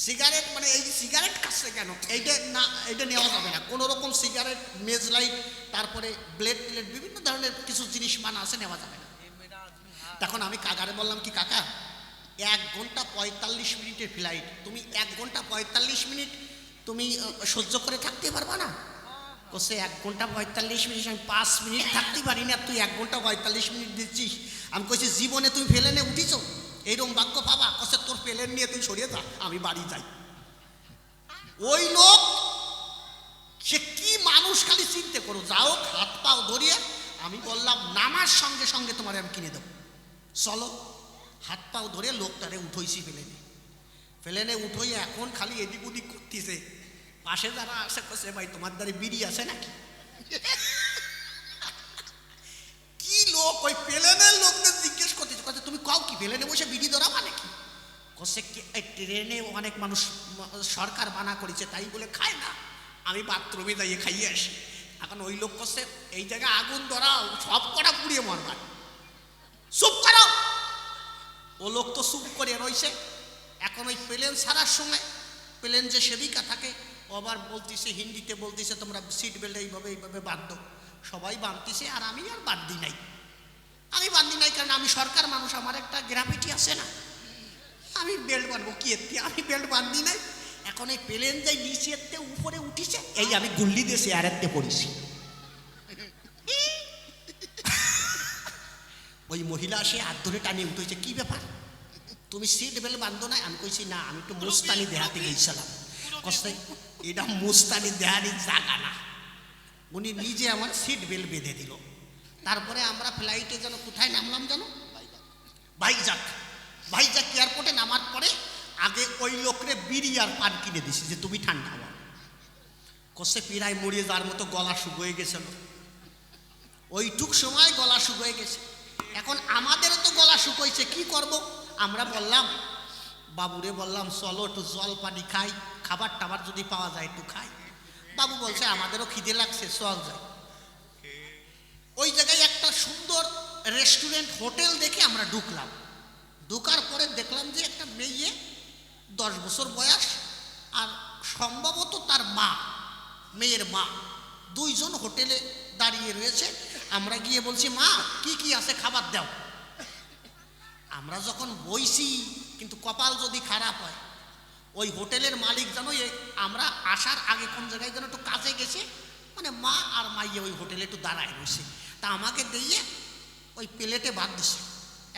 সিগারেট, মানে এই সিগারেট খাচ্ছে কেন? এইটা না, এইটা নেওয়া যাবে না। কোনো রকম সিগারেট, মেজ লাইট, তারপরে ব্লেড টেলেট, বিভিন্ন ধরনের কিছু জিনিস মানা আছে, নেওয়া যাবে না। তখন আমি কাকারে বললাম কি কাকা, 1 ঘন্টা 45 মিনিটের ফ্লাইট, তুমি 1 ঘন্টা 45 মিনিট তুমি সহ্য করে থাকতে পারবা না? কোসে 1 ঘন্টা 45 মিনিট, আমি 5 মিনিট থাকতে পারি না, তুই 1 ঘন্টা 45 মিনিট দিচ্ছিস। আমি কইছি জীবনে তুমি প্লেনে উঠিছ, এইরকম বাক্য পাবা? কোসে তোর প্লেন নিয়ে তুই সরিয়ে যা, আমি বাড়ি যাই। ওই লোক সে কি মানুষ খালি চিনতে করো, যাও হাত পাও ধরিয়ে। আমি বললাম নামার সঙ্গে সঙ্গে তোমারে আমি কিনে দেবো, চলো। হাত পাও ধরে লোকটারে উঠইছি প্লেনে। প্লেনে উঠই এখন খালি এদিক ওদিক করতেছে। পাশে যারা আসে কছে ভাই তোমার দ্বারে বিড়ি আছে নাকি? কি লোক, ওই প্লেনের লোকদের জিজ্ঞেস করতেছে, কছে তুমি কাউ কি প্লেনে বসে বিড়ি ধরাবা নাকি? কছে ট্রেনে অনেক মানুষ সরকার মানা করেছে তাই বলে খায় না, আমি বাথরুমে যাইয়ে খাইয়ে আসি। এখন ওই লোক কছে এই জায়গায় আগুন ধরাও, সব কটা পুড়িয়ে মরবার। চুপ করো। ও লোক তো চুপ করে রয়েছে। এখন ওই প্লেন ছাড়ার সময় প্লেন যে সেবিকা থাকে ও আবার বলতিছে হিন্দিতে বলতিছে তোমরা সিট বেল্ট এইভাবে এইভাবে বাঁধো। সবাই বাঁধতিছে আর আমি আর বাঁধি নাই। আমি বাঁধি নাই কারণ আমি সরকার মানুষ, আমার একটা গ্র্যাভিটি আছে না, আমি বেল্ট বাঁধবো কি এতে, আমি বেল্ট বাঁধি নাই। এখন এই প্লেন যাই নিচেতে উপরে উঠিছে, এই আমি গুল্লি দিয়ে চেয়ারেতে পড়েছি। ওই মহিলা সে হাত ধরে টানিয়ে উঠেছে, কি ব্যাপার তুমি সিট বেল্ট বাঁধো না? আমি কইছি না, আমি একটু মুস্তানি দেহাতে গেছিলাম। কষ্ট এটা মুস্তানি দেহানি জায়গা না। উনি নিজে আমার সিট বেল্ট বেঁধে দিল। তারপরে আমরা ফ্লাইটে যেন কোথায় নামলাম যেন, ভাইজাগ। ভাইজাগ এয়ারপোর্টে নামার পরে আগে ওই লোকরে বিড়ি আর পান কিনে দিছি যে তুমি ঠান্ডা হওয়া। কষে পিড়ায় মরিয়ে যাওয়ার মতো গলা শুকিয়ে গেছিল। ওইটুক সময় গলা শুকিয়ে গেছে। এখন আমাদেরও তো গলা শুকোইছে, কি করব? আমরা বললাম বাবুরে, বললাম চলো একটু জল পানি খাই, খাবার টাবার যদি পাওয়া যায় একটু খাই। বাবু বলছে আমাদেরও খিদে লাগছে, চল যাই। ওই জায়গায় একটা সুন্দর রেস্টুরেন্ট হোটেল দেখে আমরা ঢুকলাম। ঢোকার পরে দেখলাম যে একটা মেয়ে 10 বছর বয়স আর সম্ভবত তার মা, মেয়ের মা, দুইজন হোটেলে দাঁড়িয়ে রয়েছে। আমরা গিয়ে বলছি মা কি কি আছে খাবার দাও। আমরা যখন বইছি, কিন্তু কপাল যদি খারাপ হয়, ওই হোটেলের মালিক যেন আমরা আসার আগে কোন জায়গায় যেন একটু কাজে গেছে, মানে মা আর মাইয়ে ওই হোটেলে একটু দাঁড়ায় রয়েছে। তা আমাকে দিয়ে ওই প্লেটে ভাত দিছে,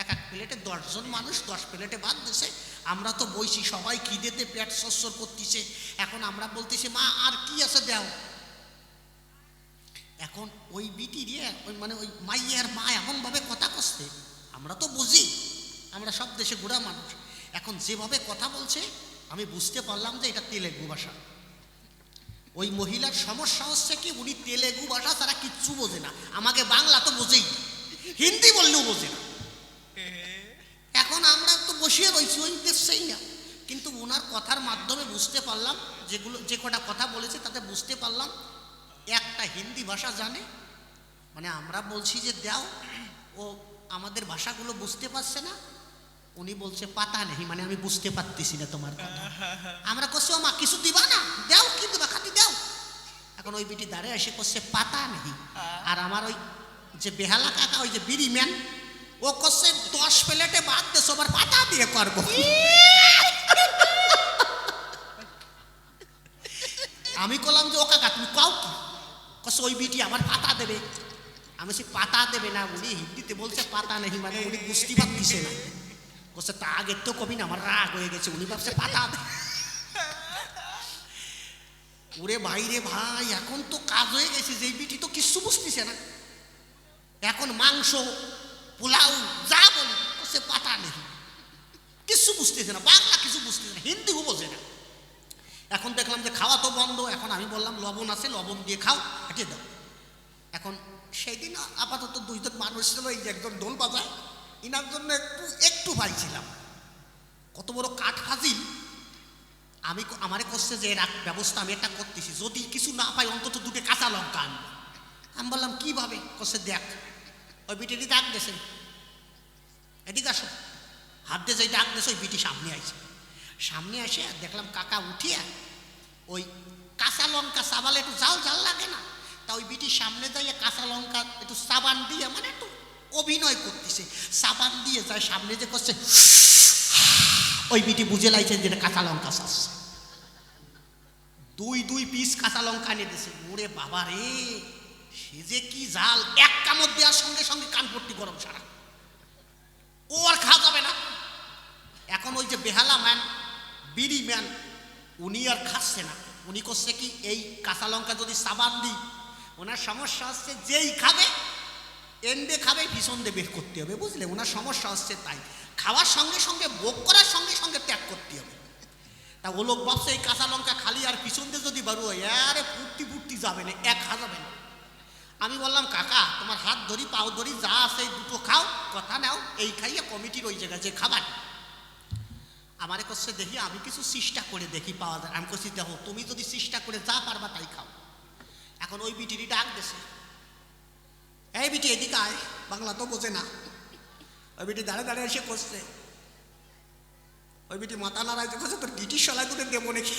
এক এক প্লেটে 10 জন মানুষ 10 প্লেটে ভাত দিছে। আমরা তো বইছি, সবাই খিদেতে পেট সরসর করতেছে। এখন আমরা বলতেছি মা আর কি আছে দাও। এখন ওই বিটি দিয়ে ওই মানে ওই মাইয়ার মা এমনভাবে কথা কষতে, আমরা তো বুঝি, আমরা সব দেশে ঘোরা মানুষ। এখন যেভাবে কথা বলছে আমি বুঝতে পারলাম যে এটা তেলেগু ভাষা। ওই মহিলার সমস্যা হচ্ছে কি, উনি তেলেগু ভাষা ছাড়া কিচ্ছু বোঝে না। আমাকে বাংলা তো বোঝেই, হিন্দি বললেও বোঝে না। এখন আমরা তো বসিয়ে রয়েছি, ওই দেখছেই না। কিন্তু ওনার কথার মাধ্যমে বুঝতে পারলাম, যে কটা কথা বলেছে তাতে বুঝতে পারলাম একটা হিন্দি ভাষা জানে। মানে আমরা বলছি যে দাও, ও আমাদের ভাষাগুলো বুঝতে পারছে না। উনি বলছে পাতা নেই, মানে আমি বুঝতে পারতেছি না তোমার কথা। আমরা করছি ও মা কিছু দিবা না, দাও কি দিবা, খাতি দাও। এখন ওই বিটি দাঁড়িয়ে এসে করছে পাতা নেই। আর আমার ওই যে বেহালা কাকা, ওই যে বিড়ি ম্যান, ও করছে 10 প্লেটে ভাত দেশ আবার পাতা দিয়ে করবো। আমি বললাম যে ও কাকা তুমি কাও কি? কস ওই বিটি আমার পাতা দেবে। আমি সে পাতা দেবে না, উনি হিন্দিতে বলছে পাতা নেই, মানে উনি বুঝতে পারতেছে না। কসে তা আগে তো কবি না, আমার রাগ হয়ে গেছে, উনি ভাবছে পাতা দেবে। ওরে ভাই রে ভাই, এখন তো কাজ হয়ে গেছে যে বিটি তো কিচ্ছু বুঝতেছে না। এখন মাংস পোলাও যা বলি কসে পাতা নেই, কিচ্ছু বুঝতেছে না, বাংলা কিছু বুঝতেছে না, হিন্দিও বোঝে না। এখন দেখলাম যে খাওয়া তো বন্ধ। এখন আমি বললাম লবণ আছে, লবণ দিয়ে খাও, হাঁটিয়ে দাও। এখন সেই দিন আপাতত 2 জন মানুষ ছিল, এই যে একজন ঢোল বাজায়, ইনার জন্য একটু পাইছিলাম। কত বড় কাঠ ফাজিল। আমারে করছে যে এর ব্যবস্থা আমি একটা করতেছি, যদি কিছু না পাই অন্তত 2টে কাঁচা লঙ্কা আনবো। আমি বললাম কিভাবে? করছে দেখ, ওই বিটিটি ডাক দেছে, এদিকে আসো। হাত দিয়ে যেই ডাক দেছে, ওই বিটি সামনে আইছে। সামনে এসে দেখলাম কাকা উঠিয়া ওই কাঁচা লঙ্কা চাবালে একটু জাল জাল লাগে না, তা ওই বিটির সামনে যাইয়া কাঁচা লঙ্কা একটু সাবান দিয়ে, মানে একটু অভিনয় করতেছে, সাবান দিয়ে যায় সামনে যে করছে, ওই বিটি বুঝে লাইছেন যেটা কাঁচা লঙ্কা চাষ। 2 পিস কাঁচা লঙ্কা এনে দিয়েছে। ওরে বাবা রে, সে যে কি জাল! এক কামড় দেওয়ার সঙ্গে সঙ্গে কানপট্টি গরম সারা, ও আর খাওয়া যাবে না। এখন ওই যে বেহালা ম্যান, বিড়ি ম্যান, উনি আর খাচ্ছে না। উনি করছে কি, এই কাঁচা লঙ্কা যদি সাবান দিই, ওনার সমস্যা হচ্ছে যেই খাবে এন্ডে খাবে, ভীষণ দিয়ে বের করতে হবে, বুঝলে? ওনার সমস্যা হচ্ছে তাই, খাওয়ার সঙ্গে সঙ্গে ভোগ করার সঙ্গে সঙ্গে ত্যাগ করতে হবে। তা ও লোক ভাবছে এই কাঁচা লঙ্কা খালি আর পিছন দিয়ে যদি বারো হয়, আরে ফুর্তি যাবে না, এক যাবে না। আমি বললাম কাকা তোমার হাত ধরি পাও ধরি, যা আছে এই 2টো খাও, কথা নাও, এই খাইয়ে কমিটির ওই জায়গায় যে খাবার। আমারে করছে দেখি আমি কিছু চেষ্টা করে দেখি পাওয়া যায়। আমি করছি দেখো তুমি যদি চেষ্টা করে যা পারবা তাই খাও। এখন ওই বিটিরই ডাক দেছে, এই বিটি এদিকে আয়, বাংলা তো বোঝে না। ওই বিটি দাঁড়ে দাঁড়িয়ে এসে করছে, ওই বিটি মাথা নাড়াইতে করছে তোর গিটির সলায় তোকে দেবো নাকি?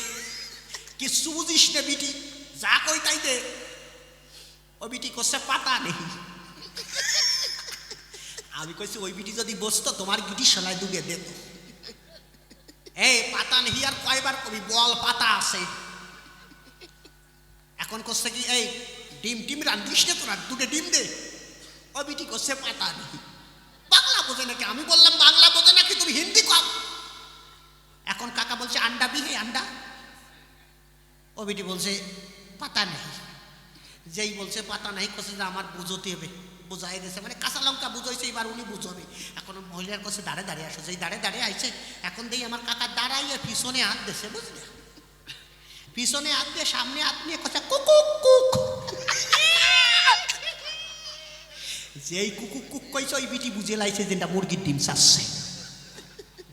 কিচ্ছু বুঝিস নে বিটি, যা কই তাই দে। ও বিটি করছে পাতা নেই। আমি কইছি ওই বিটি যদি বসতো তোমার গিটি সেলাই দুগে দিত। এই পাতা নেই আর কয়বার কবি, বল পাতা আছে। এখন করছে কি, এই ডিম টিম রান্ধিস না তোরা, দুটো ডিম দে। ও বিটি করছে পাতা নেই। বাংলা বোঝে নাকি? আমি বললাম বাংলা বোঝে নাকি, তুমি হিন্দি কম। এখন কাকা বলছে আন্ডা বিহে আন্ডা। ও বিটি বলছে পাতা নেই। যেই বলছে পাতা নাই, করছে যে আমার বুঝতে হবে। বুঝাই দিয়েছে, মানে কাঁচা লঙ্কা বুঝাইছে, এবার উনি বুঝবে। এখন মহিলার কাছে দাঁড়ে দাঁড়িয়ে আসে, যেই দাঁড়ে দাঁড়িয়ে আইছে, এখন দেখি আমার কাকা দাঁড়াইয়ে পিছনে হাত দিয়েছে, বুঝলে? পিছনে হাত দিয়ে সামনে হাত নিয়ে কথা কুকুক কুক। যেই কুকুক কুক কইছে, ওই বিটি বুঝে লাইছে যেটা মুরগির ডিম চাচ্ছে।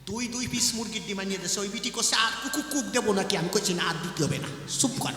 দুই পিস মুরগির ডিম আনিয়ে দিয়েছে। ওই বিটি করছে আর কুকুক কুক দেবো নাকি? আমি কইছি না, আর দিতে হবে না, চুপ কর।